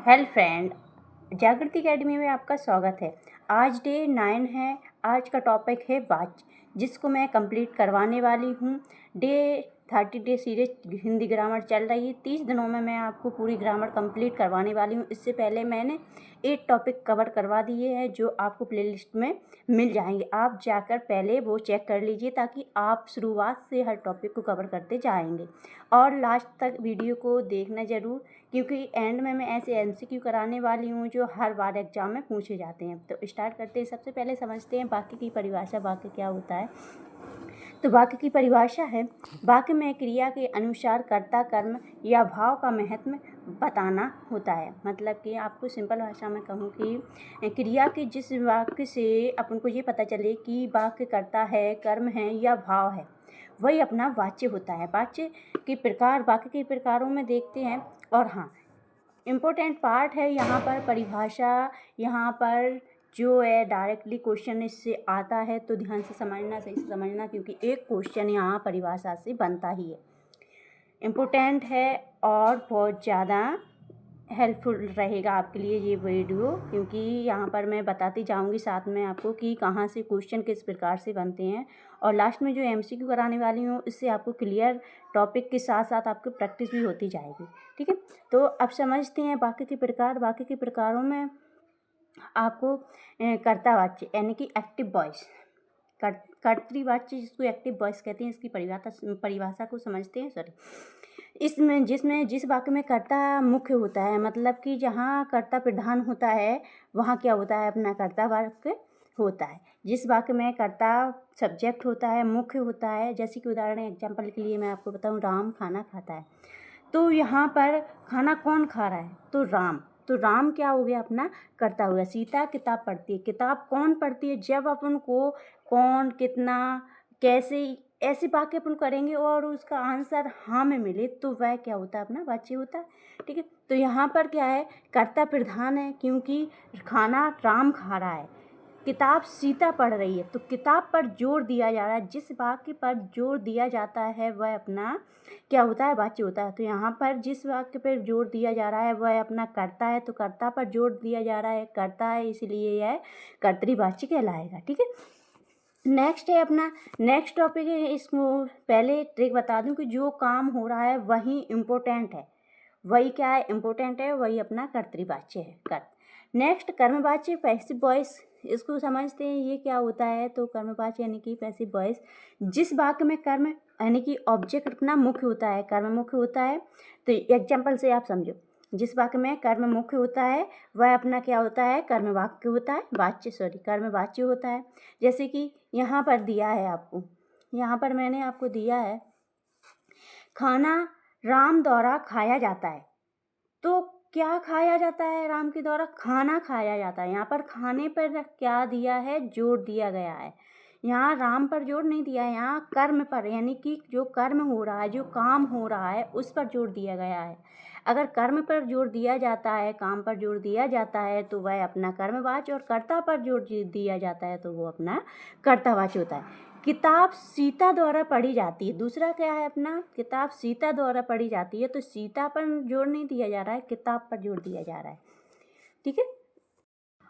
Hello friend, जागृति academy में आपका स्वागत है। आज डे 9 है। आज का टॉपिक है वाच, जिसको मैं कंप्लीट करवाने वाली हूँ। Day 30 day series Hindi grammar चल रही है। 30 दिनों में मैं आपको पूरी ग्रामर कंप्लीट करवाने वाली हूँ। इससे पहले मैंने 8 टॉपिक कवर करवा दिए हैं जो आपको प्लेलिस्ट में मिल जाएंगे। आप जाकर पहले वो चेक कर लीजिए ताकि आप शुरुआत से हर टॉपिक को कवर करते जाएंगे। और लास्ट तक वीडियो को देखना ज़रूर, क्योंकि एंड में मैं ऐसे MCQ कराने वाली हूँ जो हर बार एग्जाम में पूछे जाते हैं। तो स्टार्ट करते हैं। सबसे पहले समझते हैं वाक्य की परिभाषा। वाक्य क्या होता है? तो वाक्य की परिभाषा है, वाक्य में क्रिया के अनुसार कर्ता, कर्म या भाव का महत्व बताना होता है। मतलब कि आपको सिंपल भाषा में कहूँ कि क्रिया के जिस वाक्य से अपन को ये पता चले कि वाक्य कर्ता है, कर्म है या भाव है, वही अपना वाच्य होता है। वाच्य के प्रकार वाक्य के प्रकारों में देखते हैं। और हाँ, इम्पोर्टेंट पार्ट है यहाँ पर परिभाषा। यहाँ पर जो है डायरेक्टली क्वेश्चन इससे आता है, तो ध्यान से समझना, सही से समझना, क्योंकि एक क्वेश्चन यहाँ परिभाषा से बनता ही है। इम्पोर्टेंट है और बहुत ज़्यादा हेल्पफुल रहेगा आपके लिए ये वीडियो, क्योंकि यहाँ पर मैं बताती जाऊँगी साथ में आपको कि कहाँ से क्वेश्चन किस प्रकार से बनते हैं। और लास्ट में जो MCQ कराने वाली हूँ, इससे आपको क्लियर टॉपिक के साथ साथ आपकी प्रैक्टिस भी होती जाएगी। ठीक है, तो अब समझते हैं वाक्य के प्रकार। वाक्य के प्रकारों में आपको कर्तावाच्य यानी कि एक्टिव वॉइस, कर्तृवाच्य जिसको एक्टिव वॉइस कहते हैं, इसकी परिभाषा को समझते हैं। इसमें जिस वाक्य में कर्ता मुख्य होता है, मतलब कि जहाँ कर्ता प्रधान होता है, वहाँ क्या होता है? अपना कर्ता वाक्य होता है। जिस वाक्य में कर्ता सब्जेक्ट होता है, मुख्य होता है, जैसे कि उदाहरण एग्जाम्पल के लिए मैं आपको बताऊँ, राम खाना खाता है। तो यहाँ पर खाना कौन खा रहा है? तो राम। तो राम क्या हो गया? अपना कर्ता हो गया। सीता किताब पढ़ती है। किताब कौन पढ़ती है? जब अपन को कौन, कितना, कैसे, ऐसे वाक्य अपन करेंगे और उसका आंसर हाँ में मिले, तो वह क्या होता है? अपना वाच्य होता है। ठीक है, तो यहाँ पर क्या है? कर्ता प्रधान है, क्योंकि खाना राम खा रहा है, किताब सीता पढ़ रही है, तो किताब पर जोर दिया जा रहा है। जिस वाक्य पर जोर दिया जाता है वह अपना क्या होता है? वाच्य होता है। तो यहाँ पर जिस वाक्य पर जोर दिया जा रहा है वह अपना कर्ता है, तो कर्ता पर जोर दिया जा रहा है, कर्ता है, इसलिए यह कर्तृवाच्य कहलाएगा। ठीक है, नेक्स्ट है अपना नेक्स्ट टॉपिक है। इसको पहले ट्रिक बता दूं कि जो काम हो रहा है वही इम्पोर्टेंट है, वही क्या है? इम्पोर्टेंट है, वही अपना कर्तृवाच्य है। नेक्स्ट कर्मवाच्य पैसिव वॉइस, इसको समझते हैं ये क्या होता है। तो कर्मवाच्य यानी कि पैसिव वॉइस, जिस वाक्य में कर्म यानी कि ऑब्जेक्ट अपना मुख्य होता है, कर्म मुख्य होता है। तो एग्जाम्पल से आप समझो, जिस वाक्य में कर्म मुख्य होता है वह अपना क्या होता है? कर्म वाक्य होता है, कर्म वाच्य होता है। जैसे कि यहाँ पर दिया है आपको, यहाँ पर मैंने आपको दिया है, खाना राम द्वारा खाया जाता है। तो क्या खाया जाता है? राम के द्वारा खाना खाया जाता है। यहाँ पर खाने पर क्या दिया है? जोर दिया गया है। यहाँ राम पर जोर नहीं दिया है, यहाँ कर्म पर, यानी कि जो कर्म हो रहा है, जो काम हो रहा है, उस पर जोर दिया गया है। अगर कर्म पर जोर दिया जाता है, काम पर जोर दिया जाता है, तो वह अपना कर्मवाच्य, और कर्ता पर जोर दिया जाता है तो वो अपना कर्तावाच्य होता है। किताब सीता द्वारा पढ़ी जाती है। दूसरा क्या है? अपना किताब सीता द्वारा पढ़ी जाती है, तो सीता पर जोर नहीं दिया जा रहा है, किताब पर जोर दिया जा रहा है। ठीक है,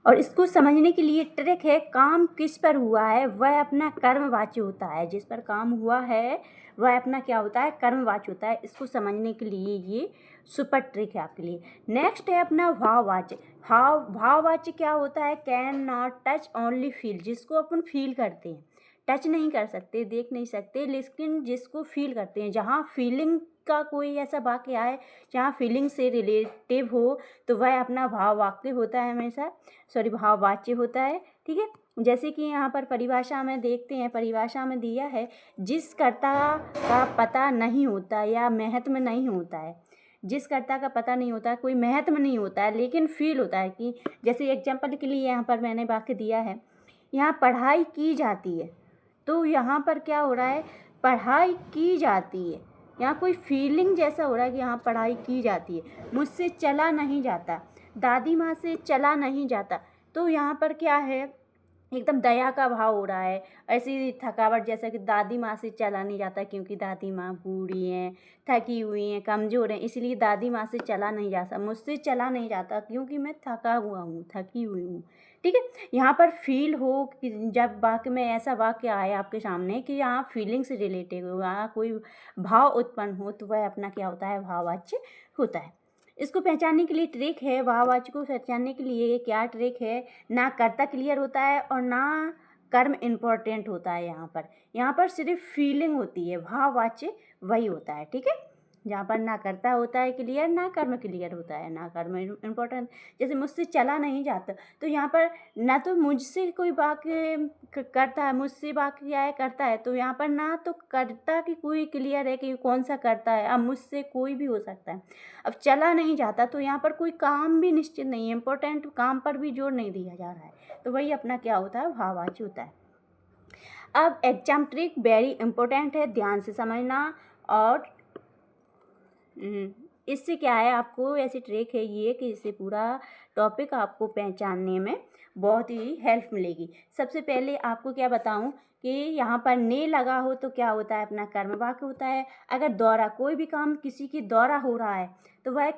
और इसको समझने के लिए ट्रिक है, काम किस पर हुआ है वह अपना कर्मवाच्य होता है। जिस पर काम हुआ है वह अपना क्या होता है? कर्मवाच्य होता है। इसको समझने के लिए ये सुपर ट्रिक है आपके लिए। नेक्स्ट है अपना भाववाच्य। भाववाच्य क्या होता है? Can not touch, only feel, जिसको अपन फील करते हैं, टच नहीं कर सकते, देख नहीं सकते, लेकिन जिसको फील करते हैं। जहाँ फीलिंग का कोई ऐसा वाक्य आए जहाँ फीलिंग से रिलेटिव हो, तो वह अपना भाव वाक्य होता है, हमेशा भाववाच्य होता है। ठीक है, जैसे कि यहाँ पर परिभाषा में देखते हैं, परिभाषा में दिया है, जिस कर्ता का पता नहीं होता या महत्व नहीं होता है, जिस कर्ता का पता नहीं होता है, कोई महत्व नहीं होता है, लेकिन फील होता है। कि जैसे एग्जाम्पल के लिए यहाँ पर मैंने वाक्य दिया है, यहाँ पढ़ाई की जाती है, तो यहाँ पर क्या हो रहा है? पढ़ाई की जाती है, यहाँ कोई फीलिंग जैसा हो रहा है कि यहाँ पढ़ाई की जाती है। मुझसे चला नहीं जाता, दादी माँ से चला नहीं जाता, तो यहाँ पर क्या है? एकदम दया का भाव हो रहा है। ऐसी थकावट जैसा कि दादी माँ से चला नहीं जाता, क्योंकि दादी माँ बूढ़ी हैं, थकी हुई हैं, कमज़ोर हैं, इसलिए दादी माँ से चला नहीं जाता, मुझसे चला नहीं जाता क्योंकि मैं थका हुआ हूँ, थकी हुई हूँ। ठीक है, यहाँ पर फील हो कि जब वाक्य में ऐसा वाक्य आए आपके सामने कि यहाँ फीलिंग से रिलेटेड हो, यहाँ कोई भाव उत्पन्न हो, तो वह अपना क्या होता है, भाववाच्य होता है। इसको पहचानने के लिए ट्रिक है, भाववाच्य को पहचानने के लिए क्या ट्रिक है, ना कर्ता क्लियर होता है और ना कर्म इम्पोर्टेंट होता है। यहाँ पर सिर्फ फीलिंग होती है, भाववाच्य वही होता है। ठीक है, जहाँ पर ना कर्ता होता है क्लियर, ना कर्म क्लियर होता है, ना कर्म इम्पोर्टेंट। जैसे मुझसे चला नहीं जाता, तो यहाँ पर ना तो मुझसे कोई वाक्य करता है, मुझसे वाक्य क्या है, करता है, तो यहाँ पर ना तो कर्ता की कोई क्लियर है कि कौन सा करता है। अब मुझसे कोई भी हो सकता है। अब चला नहीं जाता, तो यहाँ पर कोई काम भी निश्चित नहीं है, इम्पोर्टेंट काम पर भी जोर नहीं दिया जा रहा है, तो वही अपना क्या होता है, भाववाच्य होता है। अब एग्जाम ट्रिक वेरी इंपॉर्टेंट है, ध्यान से समझना। और इससे क्या है, आपको ऐसी ट्रिक है ये कि इससे पूरा टॉपिक आपको पहचानने में बहुत ही हेल्प मिलेगी। सबसे पहले आपको क्या बताऊं कि यहाँ पर ने लगा हो तो क्या होता है, अपना कर्म वाक्य होता है। अगर द्वारा कोई भी काम किसी की द्वारा हो रहा है तो वह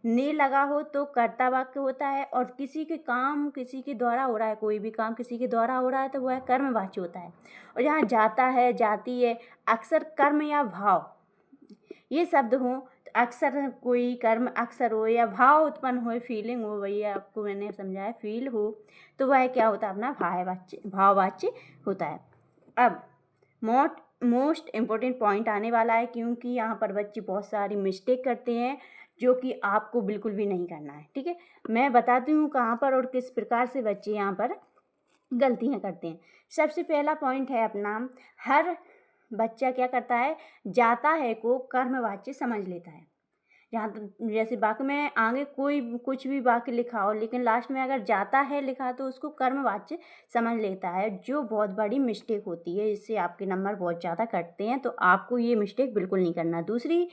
ने लगा हो तो कर्ता वाक्य होता है, और किसी के काम किसी के द्वारा हो रहा है, कोई भी काम किसी के द्वारा हो रहा है तो वह कर्मवाच्य होता है। और जहाँ जाता है, जाती है, अक्सर कर्म या भाव ये शब्द हो, तो अक्सर कोई कर्म अक्सर हो या भाव उत्पन्न हो, फीलिंग हो, वही आपको मैंने समझाया, फील हो, तो वह क्या होता है, अपना भाववाच्य होता है। अब मोस्ट इम्पोर्टेंट पॉइंट आने वाला है, क्योंकि यहाँ पर बच्चे बहुत सारी मिस्टेक करते हैं जो कि आपको बिल्कुल भी नहीं करना है। ठीक है, मैं बताती हूँ कहाँ पर और किस प्रकार से बच्चे यहाँ पर गलतियाँ करते हैं। सबसे पहला पॉइंट है अपना, हर बच्चा क्या करता है, जाता है को कर्मवाच्य समझ लेता है। जैसे वाक्य में आगे कोई कुछ भी वाक्य लिखा हो, लेकिन लास्ट में अगर जाता है लिखा तो उसको कर्मवाच्य समझ लेता है, जो बहुत बड़ी मिस्टेक होती है। इससे आपके नंबर बहुत ज़्यादा कटते हैं, तो आपको ये मिस्टेक बिल्कुल नहीं करना। दूसरी,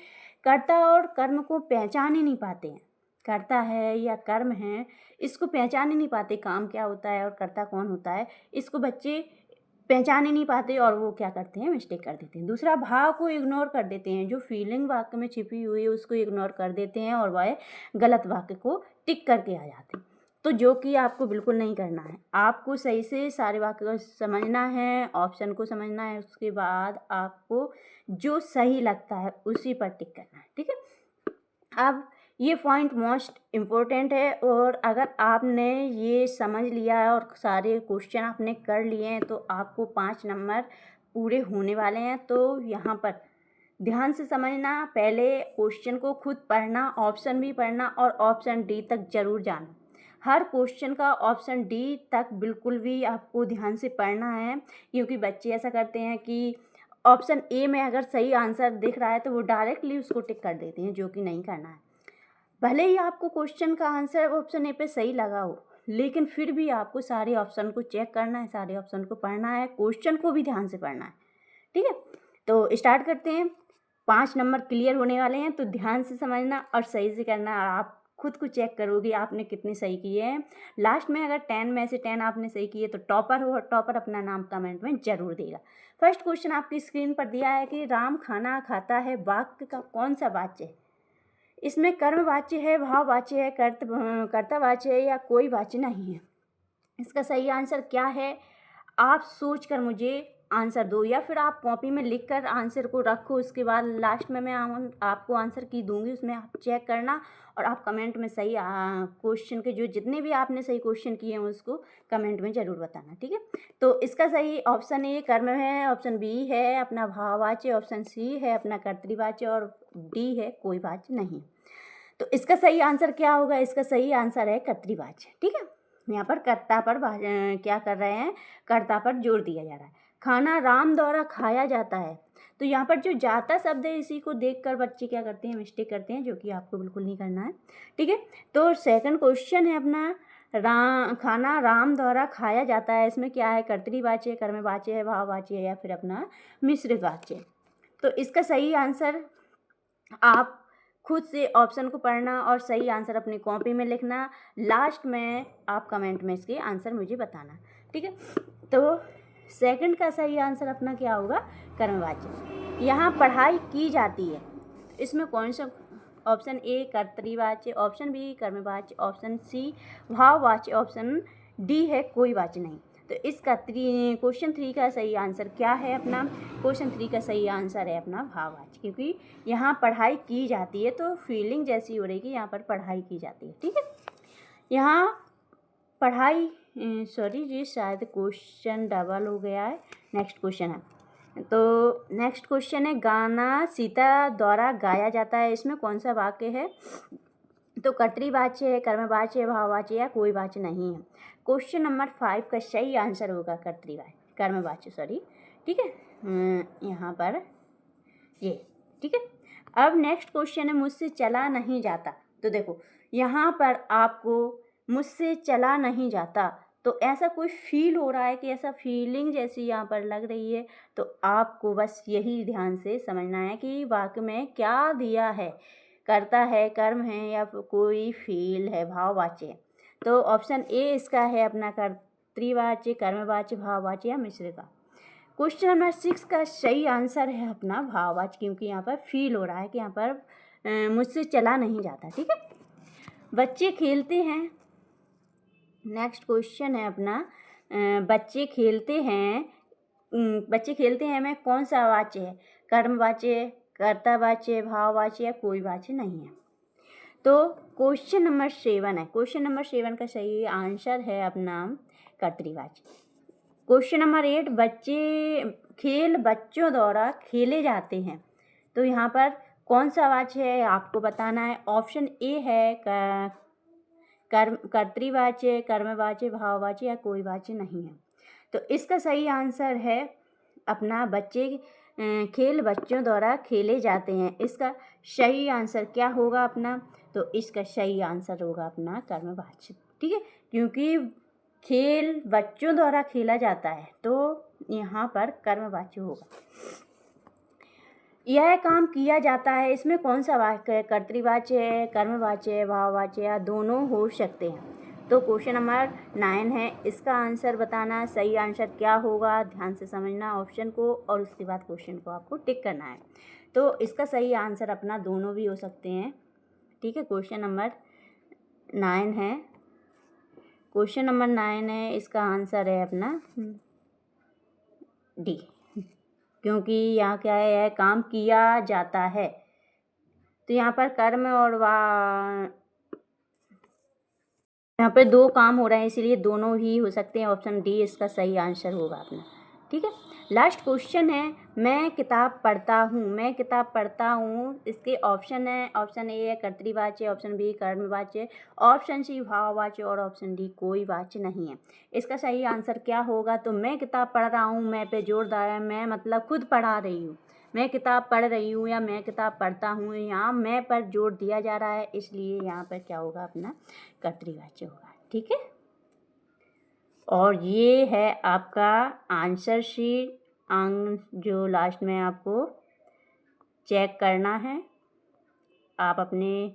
कर्ता और कर्म को पहचान ही नहीं पाते हैं, कर्ता है या कर्म है इसको पहचान ही नहीं पाते, काम क्या होता है और कर्ता कौन होता है, इसको बच्चे पहचान ही नहीं पाते और वो क्या करते हैं, मिस्टेक कर देते हैं। दूसरा, भाव को इग्नोर कर देते हैं, जो फीलिंग वाक्य में छिपी हुई है उसको इग्नोर कर देते हैं और वह गलत वाक्य को टिक करके आ जाते हैं, तो जो कि आपको बिल्कुल नहीं करना है। आपको सही से सारे वाक्य को समझना है, ऑप्शन को समझना है, उसके बाद आपको जो सही लगता है उसी पर टिक करना है। ठीक है, अब ये पॉइंट मोस्ट इम्पोर्टेंट है, और अगर आपने ये समझ लिया है और सारे क्वेश्चन आपने कर लिए हैं तो आपको 5 नंबर पूरे होने वाले हैं। तो यहाँ पर ध्यान से समझना, पहले क्वेश्चन को खुद पढ़ना, ऑप्शन भी पढ़ना और ऑप्शन डी तक जरूर जाना। हर क्वेश्चन का ऑप्शन डी तक बिल्कुल भी आपको ध्यान से पढ़ना है, क्योंकि बच्चे ऐसा करते हैं कि ऑप्शन ए में अगर सही आंसर दिख रहा है तो वो डायरेक्टली उसको टिक कर देते हैं, जो कि नहीं करना है। भले ही आपको क्वेश्चन का आंसर ऑप्शन ए पे सही लगा हो, लेकिन फिर भी आपको सारे ऑप्शन को चेक करना है, सारे ऑप्शन को पढ़ना है, क्वेश्चन को भी ध्यान से पढ़ना है। ठीक है, तो स्टार्ट करते हैं। 5 नंबर क्लियर होने वाले हैं, तो ध्यान से समझना और सही से करना। आप खुद को चेक करोगे आपने कितने सही किए हैं। लास्ट में अगर 10 में से 10 आपने सही किए तो टॉपर हो, और टॉपर अपना नाम कमेंट में जरूर देगा। फर्स्ट क्वेश्चन आपकी स्क्रीन पर दिया है कि राम खाना खाता है, वाक्य का कौन सा वाच्य है। इसमें कर्मवाच्य है, भाववाच्य है, कर्तावाच्य है या कोई वाच्य नहीं है। इसका सही आंसर क्या है, आप सोचकर मुझे आंसर दो, या फिर आप कॉपी में लिखकर आंसर को रखो। उसके बाद लास्ट में मैं आपको आंसर की दूंगी, उसमें आप चेक करना और आप कमेंट में सही क्वेश्चन के जो जितने भी आपने सही क्वेश्चन किए हैं उसको कमेंट में ज़रूर बताना। ठीक है, तो इसका सही ऑप्शन ए कर्म है, ऑप्शन बी है अपना भाववाच्य, ऑप्शन सी है अपना कर्तृवाच्य और डी है कोई वाच्य नहीं। तो इसका सही आंसर क्या होगा, इसका सही आंसर है कर्तृवाच्य। ठीक है, यहाँ पर कर्ता पर क्या कर रहे हैं, कर्ता पर जोर दिया जा रहा है। खाना राम द्वारा खाया जाता है, तो यहाँ पर जो जाता शब्द है इसी को देखकर बच्चे क्या करते हैं, मिस्टेक करते हैं, जो कि आपको बिल्कुल नहीं करना है। ठीक है, तो सेकंड क्वेश्चन है अपना खाना राम द्वारा खाया जाता है, इसमें क्या है, कर्तृवाच्य, कर्मवाच्य है, भाववाच्य है या फिर अपना मिश्रित वाच्य। तो इसका सही आंसर आप खुद से ऑप्शन को पढ़ना और सही आंसर अपनी कॉपी में लिखना। लास्ट में आप कमेंट में इसके आंसर मुझे बताना। ठीक है। तो सेकंड का सही आंसर अपना क्या होगा, कर्मवाच्य। यहाँ पढ़ाई की जाती है, इसमें कौन सा, ऑप्शन ए कर्तरीवाच्य, ऑप्शन बी कर्मवाच्य, ऑप्शन सी भाववाच्य, ऑप्शन डी है कोई वाच्य नहीं। तो इसका क्वेश्चन 3 का सही आंसर क्या है अपना, क्वेश्चन 3 का सही आंसर है अपना भाववाच्य, क्योंकि यहाँ पढ़ाई की जाती है तो फीलिंग जैसी हो रही कि यहाँ पर पढ़ाई की जाती है। ठीक है, यहाँ पढ़ाई सॉरी जी शायद क्वेश्चन डबल हो गया है। नेक्स्ट क्वेश्चन है, तो नेक्स्ट क्वेश्चन है गाना सीता द्वारा गाया जाता है, इसमें कौन सा वाक्य है, तो कर्तृवाच्य है, कर्मवाच्य है, भाववाच्य या कोई वाच्य नहीं है। क्वेश्चन नंबर 5 का सही आंसर होगा कर्मवाच्य सॉरी। ठीक है, यहाँ पर ये, ठीक है। अब नेक्स्ट क्वेश्चन है मुझसे चला नहीं जाता। तो देखो यहाँ पर आपको मुझसे चला नहीं जाता, तो ऐसा कोई फील हो रहा है कि ऐसा फीलिंग जैसी यहाँ पर लग रही है, तो आपको बस यही ध्यान से समझना है कि वाक्य में क्या दिया है, करता है, कर्म है या कोई फील है, भाववाच्य है। तो ऑप्शन ए इसका है अपना कर्तृवाच्य, कर्मवाच्य, भाववाच्य या मिश्र का। क्वेश्चन नंबर 6 का सही आंसर है अपना भाववाच्य, क्योंकि यहाँ पर फील हो रहा है कि यहाँ पर मुझसे चला नहीं जाता। ठीक है, बच्चे खेलते हैं। नेक्स्ट क्वेश्चन है अपना बच्चे खेलते हैं, बच्चे खेलते हैं में कौन सा वाच्य है, कर्मवाच्य, कर्तावाच्य, भाववाच्य या कोई वाच्य नहीं है। तो क्वेश्चन नंबर 7 है, क्वेश्चन नंबर 7 का सही आंसर है अपना कर्तृवाच्य। क्वेश्चन नंबर 8 खेल बच्चों द्वारा खेले जाते हैं, तो यहाँ पर कौन सा वाच्य है आपको बताना है। ऑप्शन ए है कर्तृवाच्य, कर्मवाच्य, भाववाच्य या कोई वाच्य नहीं है। तो इसका सही आंसर है अपना खेल बच्चों द्वारा खेले जाते हैं। इसका सही आंसर क्या होगा अपना, तो इसका सही आंसर होगा अपना कर्मवाच्य। ठीक है, क्योंकि खेल बच्चों द्वारा खेला जाता है तो यहाँ पर कर्मवाच्य होगा। यह काम किया जाता है, इसमें कौन सा वाक्य है, कर्तृवाच्य है, कर्मवाच्य है, भाववाच्य या दोनों हो सकते हैं। तो क्वेश्चन नंबर 9 है, इसका आंसर बताना, सही आंसर क्या होगा, ध्यान से समझना ऑप्शन को और उसके बाद क्वेश्चन को आपको टिक करना है। तो इसका सही आंसर अपना दोनों भी हो सकते हैं। ठीक है, क्वेश्चन नंबर 9 है, क्वेश्चन नंबर 9 है, इसका आंसर है अपना डी, क्योंकि यहाँ क्या है, यह काम किया जाता है, तो यहाँ पर कर्म और यहाँ पे 2 काम हो रहे हैं, इसीलिए दोनों ही हो सकते हैं। ऑप्शन डी इसका सही आंसर होगा अपना। ठीक है, लास्ट क्वेश्चन है, मैं किताब पढ़ता हूँ, मैं किताब पढ़ता हूँ, इसके ऑप्शन है, ऑप्शन ए है कर्तृवाच्य, ऑप्शन बी कर्मवाच्य, ऑप्शन सी भाववाच्य और ऑप्शन डी कोई वाच्य नहीं है। इसका सही आंसर क्या होगा, तो मैं किताब पढ़ रहा हूँ, मैं पे जोरदार है, मैं मतलब खुद पढ़ा रही हूँ, मैं किताब पढ़ रही हूँ या मैं किताब पढ़ता हूँ, यहाँ मैं पर जोर दिया जा रहा है, इसलिए यहाँ पर क्या होगा अपना कर्तृवाच्य होगा। ठीक है, और ये है आपका आंसर शीट, जो लास्ट में आपको चेक करना है। आप अपने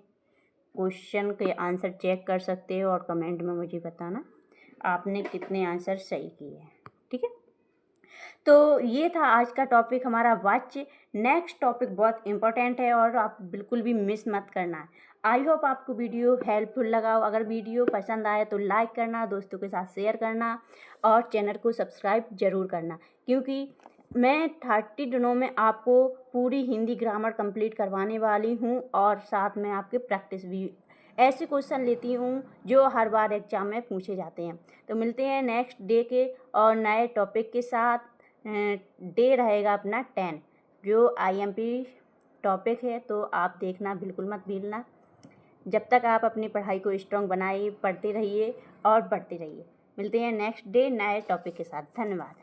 क्वेश्चन के आंसर चेक कर सकते हो और कमेंट में मुझे बताना आपने कितने आंसर सही किए हैं। ठीक है, तो ये था आज का टॉपिक हमारा वाच्य। नेक्स्ट टॉपिक बहुत इंपॉर्टेंट है और आप बिल्कुल भी मिस मत करना है। आई होप आपको वीडियो हेल्पफुल लगा हो। अगर वीडियो पसंद आए तो लाइक करना, दोस्तों के साथ शेयर करना और चैनल को सब्सक्राइब ज़रूर करना, क्योंकि मैं 30 दिनों में आपको पूरी हिंदी ग्रामर कंप्लीट करवाने वाली हूँ और साथ में आपके प्रैक्टिस भी ऐसे क्वेश्चन लेती हूँ जो हर बार एग्जाम में पूछे जाते हैं। तो मिलते हैं नेक्स्ट डे के और नए टॉपिक के साथ। डे रहेगा अपना 10, जो IMP टॉपिक है, तो आप देखना बिल्कुल मत भूलना। जब तक आप अपनी पढ़ाई को स्ट्रॉन्ग बनाइए, पढ़ते रहिए और बढ़ते रहिए। मिलते हैं नेक्स्ट डे नए टॉपिक के साथ। धन्यवाद।